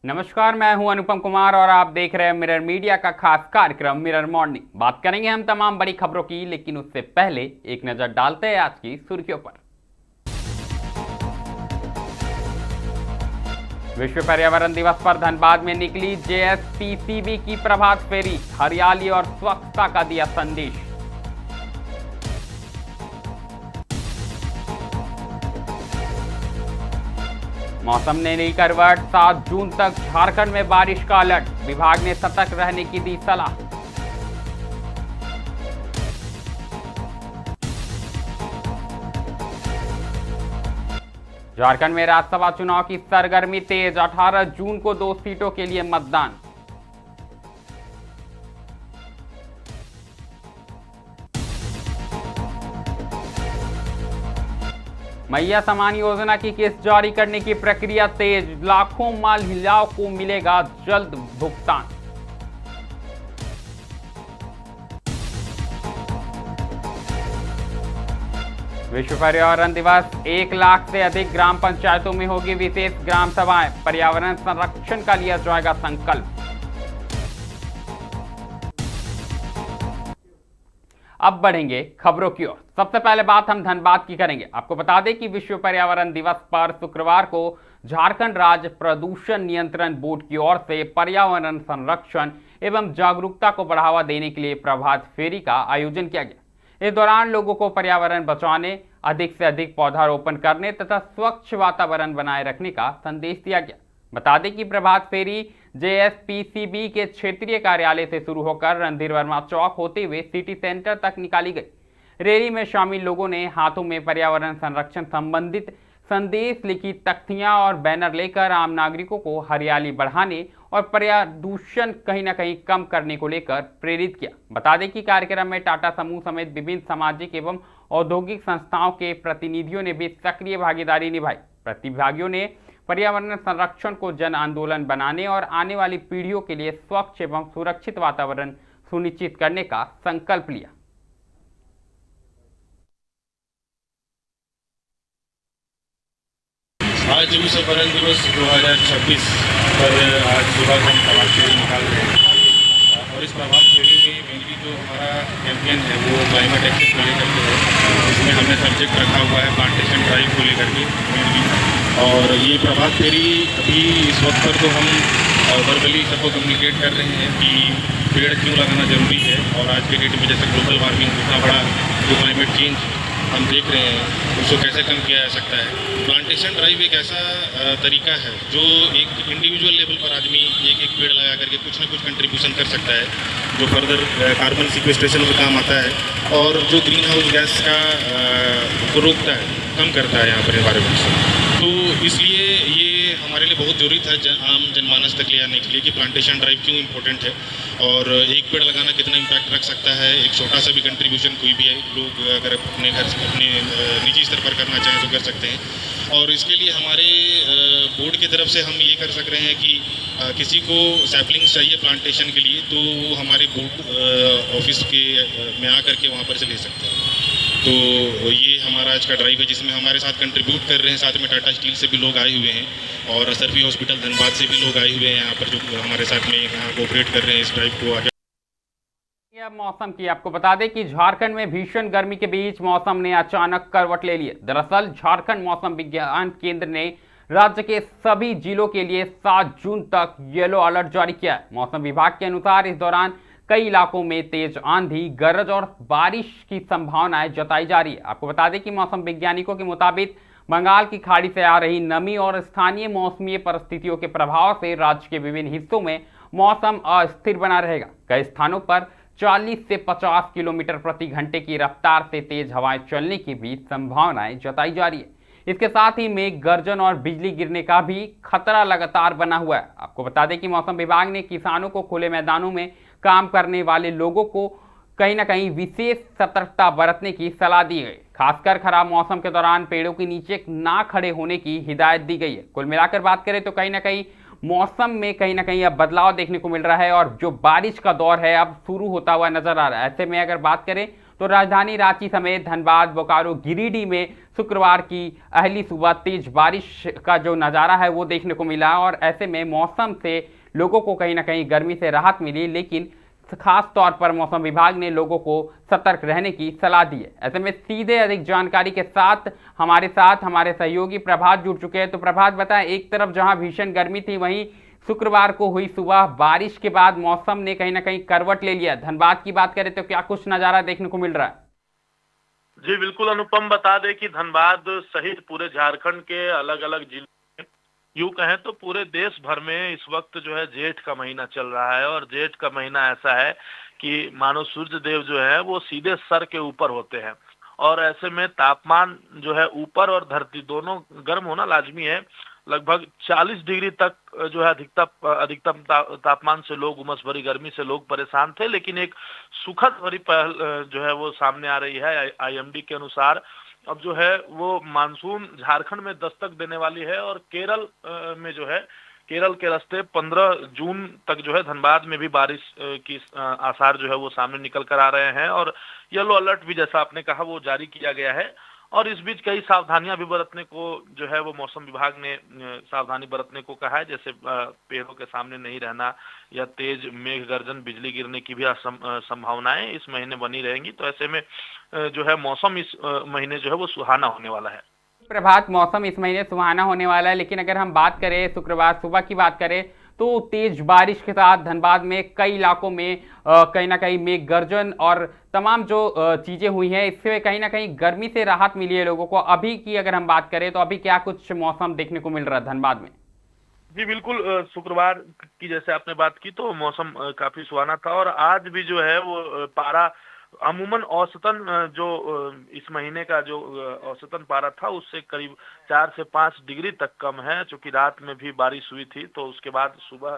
नमस्कार, मैं हूं अनुपम कुमार और आप देख रहे हैं मिरर मीडिया का खास कार्यक्रम मिरर मॉर्निंग। बात करेंगे हम तमाम बड़ी खबरों की, लेकिन उससे पहले एक नजर डालते हैं आज की सुर्खियों पर। विश्व पर्यावरण दिवस पर धनबाद में निकली जेएसपीसीबी की प्रभात फेरी, हरियाली और स्वच्छता का दिया संदेश। मौसम ने ली करवट, 7 जून तक झारखंड में बारिश का अलर्ट, विभाग ने सतर्क रहने की दी सलाह। झारखंड में राज्यसभा चुनाव की सरगर्मी तेज, 18 जून को 2 सीटों के लिए मतदान। मैया समान योजना की किस्त जारी करने की प्रक्रिया तेज, लाखों महिलाओं को मिलेगा जल्द भुगतान। विश्व पर्यावरण दिवस, 1 लाख से अधिक ग्राम पंचायतों में होगी विशेष ग्राम सभाएं, पर्यावरण संरक्षण का लिया जाएगा संकल्प। अब बढ़ेंगे खबरों की ओर। सबसे पहले बात हम धनबाद की करेंगे। आपको बता दें कि विश्व पर्यावरण दिवस पर शुक्रवार को झारखंड राज्य प्रदूषण नियंत्रण बोर्ड की ओर से पर्यावरण संरक्षण एवं जागरूकता को बढ़ावा देने के लिए प्रभात फेरी का आयोजन किया गया। इस दौरान लोगों को पर्यावरण बचाने, अधिक से अधिक पौधारोपण करने तथा स्वच्छ वातावरण बनाए रखने का संदेश दिया गया। बता दें कि प्रभात फेरी जेएसपीसीबी के क्षेत्रीय कार्यालय से शुरू होकर रणधीर वर्मा चौक होते हुए सिटी सेंटर तक निकाली गई। रैली में शामिल लोगों ने हाथों में पर्यावरण संरक्षण संबंधित संदेश लिखी तख्तियां और बैनर लेकर आम नागरिकों को हरियाली बढ़ाने और प्रदूषण कहीं न कहीं कम करने को लेकर प्रेरित किया। बता दें कि कार्यक्रम में टाटा समूह समेत विभिन्न सामाजिक एवं औद्योगिक संस्थाओं के प्रतिनिधियों ने भी सक्रिय भागीदारी निभाई। प्रतिभागियों ने पर्यावरण संरक्षण को जन आंदोलन बनाने और आने वाली पीढ़ियों के लिए स्वच्छ एवं सुरक्षित वातावरण सुनिश्चित करने का संकल्प लिया। आज विश्व पर्यावरण दिवस 2026 पर आज सुबह हम प्रभात फेरी निकाल रहे हैं और इस प्रभात फेरी में मेनली जो हमारा कैंपेन है वो क्लाइमेट एक्शन को लेकर के है। इसमें हमने सब्जेक्ट रखा हुआ है प्लांटेशन ड्राइव को लेकर के मेनली। और ये प्रभात फेरी अभी इस वक्त पर तो हम वर्बली सबको कम्युनिकेट कर रहे हैं कि पेड़ क्यों लगाना ज़रूरी है और आज के डेट में जैसे ग्लोबल वार्मिंग इतना बड़ा जो क्लाइमेट चेंज हम देख रहे हैं उसको कैसे कम किया जा सकता है। प्लांटेशन ड्राइव एक ऐसा तरीका है जो एक इंडिविजुअल लेवल पर आदमी एक एक पेड़ लगा करके कुछ ना कुछ कंट्रीब्यूशन कर सकता है, जो फर्दर कार्बन सिक्वेस्ट्रेशन में काम आता है और जो ग्रीन हाउस गैस का को रोकता है, कम करता है यहाँ पर एनवायरमेंट से। तो इसलिए ये हमारे लिए बहुत ज़रूरी था आम जनमानस तक ले आने के लिए कि प्लांटेशन ड्राइव क्यों इम्पोर्टेंट है और एक पेड़ लगाना कितना इम्पैक्ट रख सकता है। एक छोटा सा भी कंट्रीब्यूशन कोई भी है, लोग अगर अपने घर से अपने निजी स्तर पर करना चाहें तो कर सकते हैं। और इसके लिए हमारे बोर्ड की तरफ से हम ये कर सक रहे हैं कि किसी को सैपलिंग्स चाहिए प्लांटेशन के लिए तो वो हमारे बोर्ड ऑफिस के में आकर के वहाँ पर से ले सकते हैं। तो ये हमारा आज का ड्राइव है जिसमें हमारे साथ कंट्रीब्यूट कर रहे हैं, साथ में टाटा स्टील से भी लोग आए हुए हैं और सरफी हॉस्पिटल धनबाद से भी लोग आए हुए हैं यहाँ पर जो हमारे साथ में यहाँ कोऑपरेट कर रहे हैं इस ड्राइव को आगे। मौसम की आपको बता दें कि झारखंड में भीषण गर्मी के बीच मौसम ने अचानक करवट ले ली। दरअसल झारखंड मौसम विज्ञान केंद्र ने राज्य के सभी जिलों के लिए 7 जून तक येलो अलर्ट जारी किया है। मौसम विभाग के अनुसार इस दौरान कई इलाकों में तेज आंधी, गरज और बारिश की संभावनाएं जताई जा रही है। आपको बता दें कि मौसम वैज्ञानिकों के मुताबिक बंगाल की खाड़ी से आ रही नमी और स्थानीय मौसमी परिस्थितियों के प्रभाव से राज्य के विभिन्न हिस्सों में मौसम अस्थिर बना रहेगा। कई स्थानों पर 40 से 50 किलोमीटर प्रति घंटे की रफ्तार से तेज हवाएं चलने की भी संभावनाएं जताई जा रही है। इसके साथ ही मेघ गर्जन और बिजली गिरने का भी खतरा लगातार बना हुआ है। आपको बता दें कि मौसम विभाग ने किसानों को खुले मैदानों में काम करने वाले लोगों को कहीं ना कहीं विशेष सतर्कता बरतने की सलाह दी गई। खासकर खराब मौसम के दौरान पेड़ों के नीचे ना खड़े होने की हिदायत दी गई है। कुल मिलाकर बात करें तो कहीं ना कहीं मौसम में कहीं ना कहीं अब बदलाव देखने को मिल रहा है और जो बारिश का दौर है अब शुरू होता हुआ नजर आ रहा है। ऐसे में अगर बात करें तो राजधानी रांची समेत धनबाद, बोकारो, गिरिडीह में शुक्रवार की अहली सुबह तेज बारिश का जो नज़ारा है वो देखने को मिला और ऐसे में मौसम से लोगों को कहीं ना कहीं गर्मी से राहत मिली, लेकिन खास तौर पर मौसम विभाग ने लोगों को सतर्क रहने की सलाह दी है। ऐसे में सीधे अधिक जानकारी के साथ हमारे सहयोगी प्रभात जुड़ चुके हैं। तो प्रभात बताएं, एक तरफ जहां भीषण गर्मी थी, वहीं शुक्रवार को हुई सुबह बारिश के बाद मौसम ने कहीं ना कहीं करवट ले लिया। धनबाद की बात करें तो क्या कुछ नजारा देखने को मिल रहा है? जी बिल्कुल अनुपम, बता दें कि धनबाद सहित पूरे झारखंड के अलग अलग जिले, यूं कहें तो पूरे देश भर में इस वक्त जो है जेठ का महीना चल रहा है। और जेठ का महीना ऐसा है कि मानो सूर्य देव जो है वो सीधे सर के ऊपर होते हैं और ऐसे में तापमान जो है ऊपर और धरती दोनों गर्म होना लाजमी है। लगभग 40 डिग्री तक जो है अधिकतम तापमान से लोग, उमस भरी गर्मी से लोग परेशान थे, लेकिन एक सुखद भरी पहल जो है वो सामने आ रही है। आईएमडी के अनुसार अब जो है वो मानसून झारखंड में दस्तक देने वाली है और केरल में जो है, केरल के रास्ते 15 जून तक जो है धनबाद में भी बारिश की आसार जो है वो सामने निकल कर आ रहे हैं और येलो अलर्ट भी, जैसा आपने कहा, वो जारी किया गया है। और इस बीच कई सावधानियां भी बरतने को जो है वो मौसम विभाग ने सावधानी बरतने को कहा है, जैसे पेड़ों के सामने नहीं रहना या तेज मेघ गर्जन, बिजली गिरने की भी संभावनाएं इस महीने बनी रहेंगी। तो ऐसे में जो है मौसम इस महीने जो है वो सुहाना होने वाला है। प्रभात, मौसम इस महीने सुहाना होने वाला है, लेकिन अगर हम बात करें शुक्रवार सुबह की बात करें तो तेज बारिश के साथ धनबाद में कई इलाकों में कहीं ना कहीं मेघ गर्जन और तमाम जो चीजें हुई हैं, इससे कहीं ना कहीं गर्मी से राहत मिली है लोगों को। अभी की अगर हम बात करें तो अभी क्या कुछ मौसम देखने को मिल रहा है धनबाद में? जी बिल्कुल, शुक्रवार की जैसे आपने बात की तो मौसम काफी सुहाना था और आज भी जो है वो पारा अमूमन औसतन जो इस महीने का जो औसतन पारा था उससे करीब 4 से 5 डिग्री तक कम है। चूंकि रात में भी बारिश हुई थी तो उसके बाद सुबह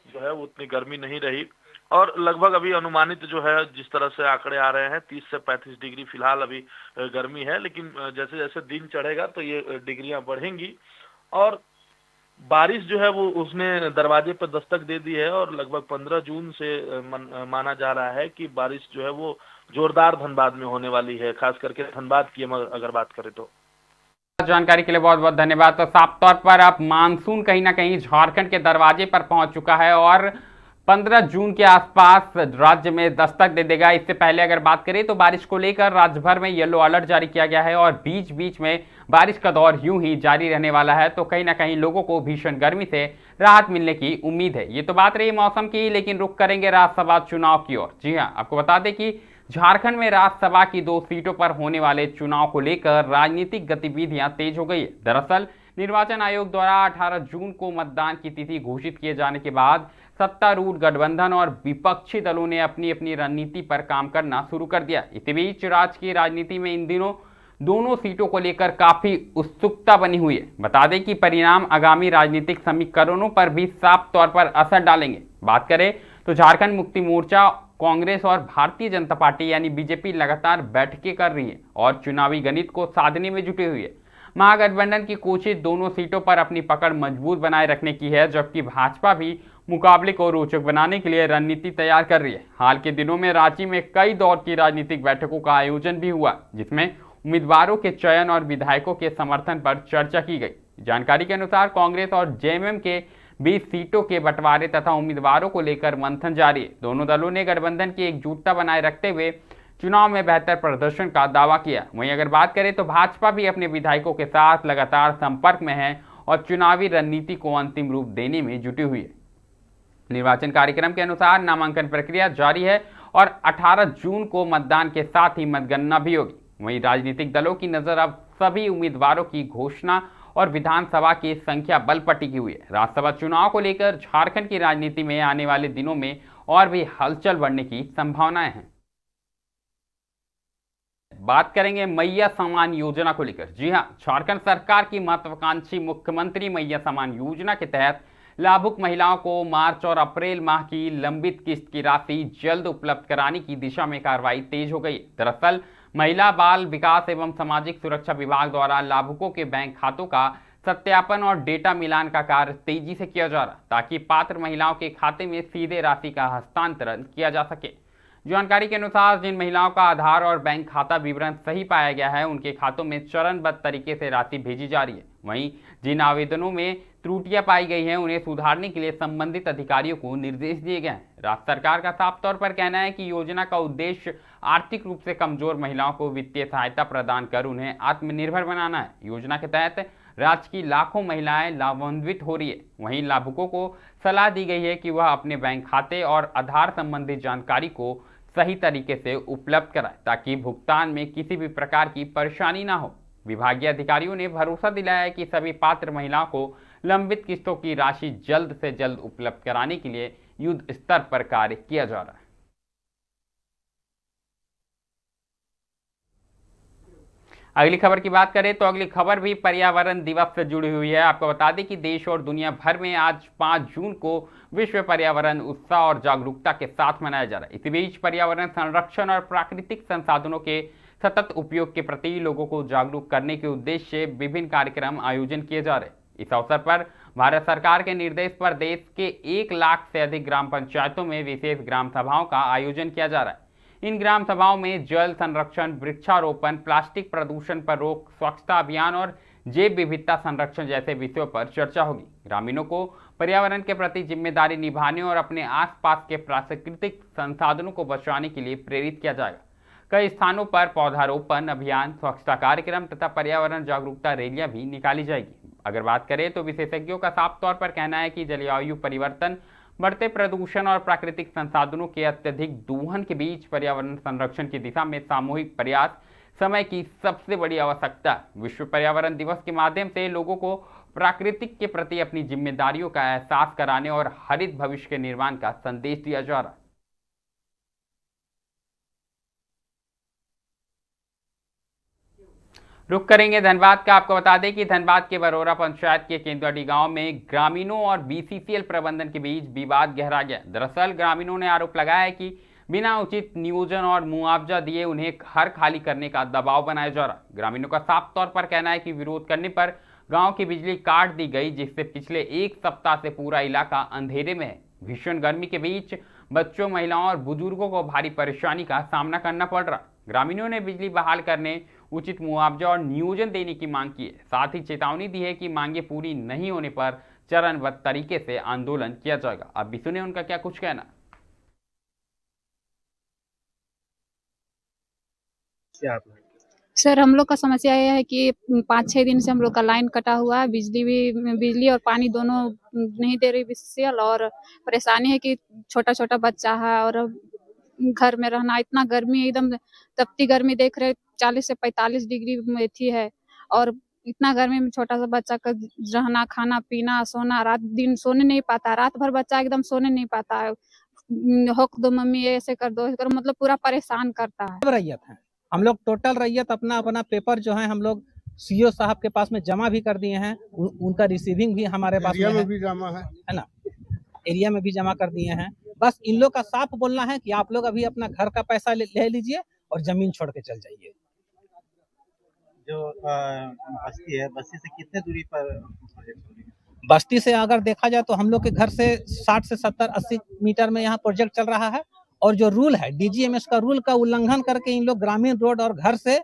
जो है वो उतनी गर्मी नहीं रही और लगभग अभी अनुमानित जो है जिस तरह से आंकड़े आ रहे हैं 30 से 35 डिग्री फिलहाल अभी गर्मी है, लेकिन जैसे जैसे दिन चढ़ेगा तो ये डिग्रियां बढ़ेंगी और बारिश जो है वो उसने दरवाजे पर दस्तक दे दी है और लगभग 15 जून से माना जा रहा है कि बारिश जो है वो जोरदार धनबाद में होने वाली है, खास करके धनबाद की अगर बात करें तो। जानकारी के लिए बहुत बहुत धन्यवाद। तो साफ तौर पर अब मानसून कहीं ना कहीं झारखंड के दरवाजे पर पहुंच चुका है और 15 जून के आसपास राज्य में दस्तक दे देगा। इससे पहले अगर बात करें तो बारिश को लेकर राज्य भर में येलो अलर्ट जारी किया गया है और बीच बीच में बारिश का दौर यूं ही जारी रहने वाला है। तो कहीं ना कहीं लोगों को भीषण गर्मी से राहत मिलने की उम्मीद है। ये तो बात रही मौसम की, लेकिन रुख करेंगे राज्यसभा चुनाव की ओर। जी हाँ, आपको बता दें कि झारखंड में राज्यसभा की 2 सीटों पर होने वाले चुनाव को लेकर राजनीतिक गतिविधियां तेज हो गई है। दरअसल निर्वाचन आयोग द्वारा 18 जून को मतदान की तिथि घोषित किए जाने के बाद सत्तारूढ़ गठबंधन और विपक्षी दलों ने अपनी अपनी रणनीति पर काम करना शुरू कर दिया। इसी बीच राज्य की राजनीति में इन दिनों दोनों सीटों को लेकर काफी उत्सुकता बनी हुई है। बता दें कि परिणाम आगामी राजनीतिक समीकरणों पर भी साफ तौर पर असर डालेंगे। बात करें तो झारखंड मुक्ति मोर्चा, कांग्रेस और भारतीय जनता पार्टी यानी बीजेपी लगातार बैठकें कर रही है और चुनावी गणित को साधने में जुटी हुई है। महागठबंधन की कोशिश दोनों सीटों पर अपनी पकड़ मजबूत बनाए रखने की है, जबकि भाजपा भी मुकाबले को रोचक बनाने के लिए रणनीति तैयार कर रही है। हाल के दिनों में रांची में कई दौर की राजनीतिक बैठकों का आयोजन भी हुआ, जिसमें उम्मीदवारों के चयन और विधायकों के समर्थन पर चर्चा की गई। जानकारी के अनुसार कांग्रेस और जेएमएम के 20 सीटों के बंटवारे तथा उम्मीदवारों को लेकर मंथन जारी है। दोनों दलों ने गठबंधन की एकजुटता बनाए रखते हुए चुनाव में बेहतर प्रदर्शन का दावा किया। वहीं अगर बात करें तो भाजपा भी अपने विधायकों के साथ लगातार संपर्क में है और चुनावी रणनीति को अंतिम रूप देने में जुटी हुई है। निर्वाचन कार्यक्रम के अनुसार नामांकन प्रक्रिया जारी है और 18 जून को मतदान के साथ ही मतगणना भी होगी। वहीं राजनीतिक दलों की नजर अब सभी उम्मीदवारों की घोषणा और विधानसभा की संख्या बल पर टिकी हुई है। राज्यसभा चुनाव को लेकर झारखंड की राजनीति में आने वाले दिनों में और भी हलचल बढ़ने की संभावनाएं हैं। बात करेंगे मैया सम्मान योजना को लेकर। जी हां, झारखंड सरकार की महत्वाकांक्षी मुख्यमंत्री मैया सम्मान योजना के तहत लाभुक महिलाओं को मार्च और अप्रैल माह की लंबित किस्त की राशि जल्द उपलब्ध कराने की दिशा में कार्रवाई तेज हो गई। दरअसल महिला बाल विकास एवं सामाजिक सुरक्षा विभाग द्वारा लाभुकों के बैंक खातों का सत्यापन और डेटा मिलान का कार्य तेजी से किया जा रहा, ताकि पात्र महिलाओं के खाते में सीधे राशि का हस्तांतरण किया जा सके। जानकारी के अनुसार जिन महिलाओं का आधार और बैंक खाता विवरण सही पाया गया है, उनके खातों में चरणबद्ध तरीके से राशि भेजी जा रही है। वहीं जिन आवेदनों में त्रुटियां पाई गई हैं, उन्हें सुधारने के लिए संबंधित अधिकारियों को निर्देश दिए गए हैं। राज्य सरकार का साफ तौर पर कहना है कि योजना का उद्देश्य आर्थिक रूप से कमजोर महिलाओं को वित्तीय सहायता प्रदान कर उन्हें आत्मनिर्भर बनाना है। योजना के तहत राज्य की लाखों महिलाएं लाभान्वित हो रही है। वहीं लाभुकों को सलाह दी गई है कि वह अपने बैंक खाते और आधार संबंधित जानकारी को सही तरीके से उपलब्ध कराएं, ताकि भुगतान में किसी भी प्रकार की परेशानी ना हो। विभागीय अधिकारियों ने भरोसा दिलाया है कि सभी पात्र महिलाओं को लंबित किस्तों की राशि जल्द से जल्द उपलब्ध कराने के लिए युद्ध स्तर पर कार्य किया जा रहा है। अगली खबर की बात करें तो अगली खबर भी पर्यावरण दिवस से जुड़ी हुई है। आपको बता दें कि देश और दुनिया भर में आज 5 जून को विश्व पर्यावरण उत्साह और जागरूकता के साथ मनाया जा रहा है। इसी बीच पर्यावरण संरक्षण और प्राकृतिक संसाधनों के सतत उपयोग के प्रति लोगों को जागरूक करने के उद्देश्य से विभिन्न कार्यक्रम आयोजन किए जा रहे हैं। इस अवसर पर भारत सरकार के निर्देश पर देश के 1 लाख से अधिक ग्राम पंचायतों में विशेष ग्राम सभाओं का आयोजन किया जा रहा है। इन ग्राम सभाओं में जल संरक्षण, वृक्षारोपण, प्लास्टिक प्रदूषण पर रोक, स्वच्छता अभियान और जैव विविधता संरक्षण जैसे विषयों पर चर्चा होगी। ग्रामीणों को पर्यावरण के प्रति जिम्मेदारी निभाने और अपने आसपास के प्राकृतिक संसाधनों को बचाने के लिए प्रेरित किया जाएगा। कई स्थानों पर पौधारोपण अभियान, स्वच्छता कार्यक्रम तथा पर्यावरण जागरूकता रैलियां भी निकाली जाएगी। अगर बात करें तो विशेषज्ञों का साफ तौर पर कहना है कि जलवायु परिवर्तन, बढ़ते प्रदूषण और प्राकृतिक संसाधनों के अत्यधिक दोहन के बीच पर्यावरण संरक्षण की दिशा में सामूहिक प्रयास समय की सबसे बड़ी आवश्यकता। विश्व पर्यावरण दिवस के माध्यम से लोगों को प्राकृतिक के प्रति अपनी जिम्मेदारियों का एहसास कराने और हरित भविष्य के निर्माण का संदेश दिया जा रहा है। रुक करेंगे धनबाद का। आपको बता दें कि धनबाद के बरोरा पंचायत के केंदुआडी गांव में ग्रामीणों और बीसीसीएल प्रबंधन के बीच विवाद गहरा गया। दरअसल ग्रामीणों ने आरोप लगाया है कि बिना उचित नियोजन और मुआवजा दिए उन्हें घर खाली करने का दबाव बनाया जा रहा है। ग्रामीणों का साफ तौर पर कहना है कि विरोध करने पर गांव की बिजली काट दी गई, जिससे पिछले 1 सप्ताह से पूरा इलाका अंधेरे में है। भीषण गर्मी के बीच बच्चों, महिलाओं और बुजुर्गों को भारी परेशानी का सामना करना पड़ रहा। ग्रामीणों ने बिजली बहाल करने, उचित मुआवजा और नियोजन देने की मांग की है। साथ ही चेतावनी दी है कि मांगे पूरी नहीं होने पर चरणबद्ध तरीके से आंदोलन किया जाएगा। अब भी सुने उनका क्या कुछ कहना। सर, हम लोग का समस्या यह है कि 5-6 दिन से हम लोग का लाइन कटा हुआ है। बिजली और पानी दोनों नहीं दे रही बीसीसीएल, और परेशानी है कि छोटा बच्चा है और घर में रहना, इतना गर्मी, एकदम तपती गर्मी देख रहे, 40 से 45 डिग्री में थी है। और इतना गर्मी में छोटा सा बच्चा का रहना, खाना पीना, सोना, रात दिन सोने नहीं पाता, रात भर बच्चा एकदम सोने नहीं पाता है। होक दो मम्मी, ऐसे कर दो, मतलब पूरा परेशान करता है। रैयत है, हम लोग टोटल रैयत अपना पेपर जो है हम लोग सीओ साहब के पास में जमा भी कर दिए हैं। उनका रिसीविंग भी हमारे पास में भी जमा है ना, एरिया में भी जमा कर दिए हैं। बस इन लोग का साफ बोलना है कि आप लोग अभी अपना घर का पैसा ले लीजिए और जमीन छोड़ के चल जाइए। जो बस्ती है, बस्ती से कितने दूरी पर? बस्ती से अगर देखा जाए तो हम लोग के घर से 60 से 70-80 मीटर में यहाँ प्रोजेक्ट चल रहा है। और जो रूल है डीजीएमएस का रूल का उल्लंघन करके इन लोग ग्रामीण रोड और घर से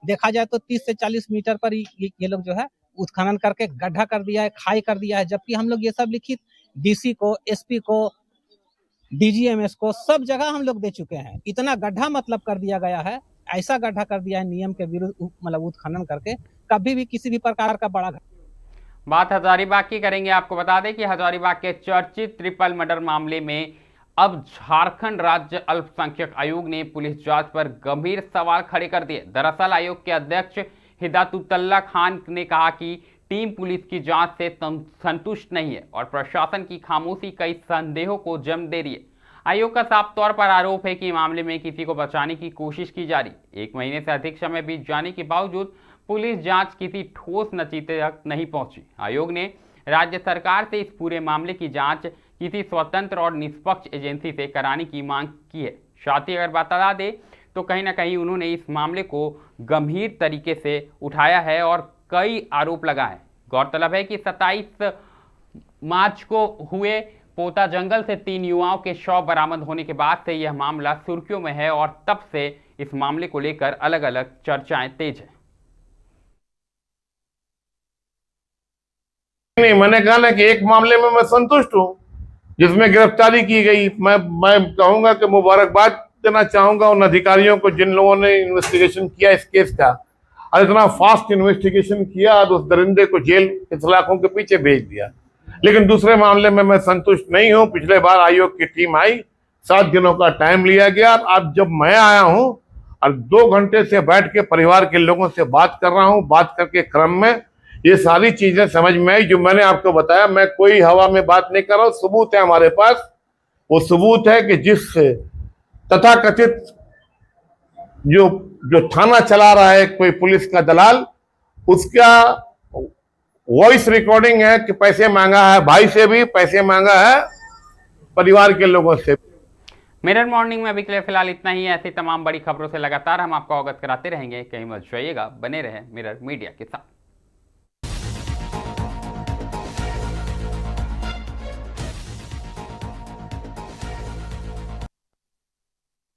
देखा जाए तो 30 से 40 मीटर पर ये लोग जो है उत्खनन करके गड्ढा कर दिया है, खाई कर दिया है। जबकि हम लोग ये सब लिखित डीसी को, एसपी को, डीजीएमएस को सब जगह हम लोग दे चुके हैं। इतना गड्ढा मतलब कर दिया गया है, ऐसा गड्ढा कर दिया है नियम के विरुद्ध, मतलब उत्खनन करके कभी भी किसी भी प्रकार का बड़ा। बात हजारीबाग की करेंगे। आपको बता दें कि हजारीबाग के चर्चित ट्रिपल मर्डर मामले में अब झारखंड राज्य अल्पसंख्यक आयोग ने पुलिस जांच पर गंभीर सवाल खड़े कर दिए। दरअसल आयोग के अध्यक्ष हिदायतुल्लाह खान ने कहा कि टीम पुलिस की जांच से संतुष्ट नहीं है और प्रशासन की खामोशी कई संदेहों को जन्म दे रही है। आयोग का साफ तौर पर आरोप है कि मामले में किसी को बचाने की कोशिश की जा रही। 1 महीने से अधिक समय बीत जाने के बावजूद पुलिस जांच किसी ठोस नतीजे तक नहीं पहुंची। आयोग ने राज्य सरकार से इस पूरे मामले की जांच किसी स्वतंत्र और निष्पक्ष एजेंसी से कराने की मांग की है। साथ ही अगर बता दें तो कहीं ना कहीं उन्होंने इस मामले को गंभीर तरीके से उठाया है और कई आरोप लगाए। गौरतलब है कि 27 मार्च को हुए पोता जंगल से 3 युवाओं के शव बरामद होने के बाद से यह मामला सुर्खियों में है और तब से इस मामले को लेकर अलग अलग चर्चाएं तेज हैं। नहीं, मैंने कहा ना कि एक मामले में मैं संतुष्ट हूं जिसमें गिरफ्तारी की गई। मैं कहूंगा कि मुबारकबाद देना चाहूंगा उन अधिकारियों को जिन लोगों ने इन्वेस्टिगेशन किया इस केस का, और इतना फास्ट इन्वेस्टिगेशन किया और उस दरिंदे को जेल के सलाखों के पीछे भेज दिया। लेकिन दूसरे मामले में मैं संतुष्ट नहीं हूं। पिछले बार आयोग की टीम आई, 7 दिनों का टाइम लिया गया। अब जब मैं आया हूं और 2 घंटे से बैठ के परिवार के लोगों से बात कर रहा हूं, बात करके क्रम में ये सारी चीजें समझ में आई जो मैंने आपको बताया। मैं कोई हवा में बात नहीं कर रहा हूं, सबूत है हमारे पास। वो सबूत है कि जिस तथाकथित जो थाना चला रहा है कोई पुलिस का दलाल, उसका वॉइस रिकॉर्डिंग है कि पैसे मांगा है, भाई से भी पैसे मांगा है, परिवार के लोगों से। मिरर मॉर्निंग में अभी के लिए फिलहाल इतना ही। ऐसी तमाम बड़ी खबरों से लगातार हम आपको अवगत कराते रहेंगे। कहीं मत जाइएगा, बने रहें मिरर मीडिया के साथ।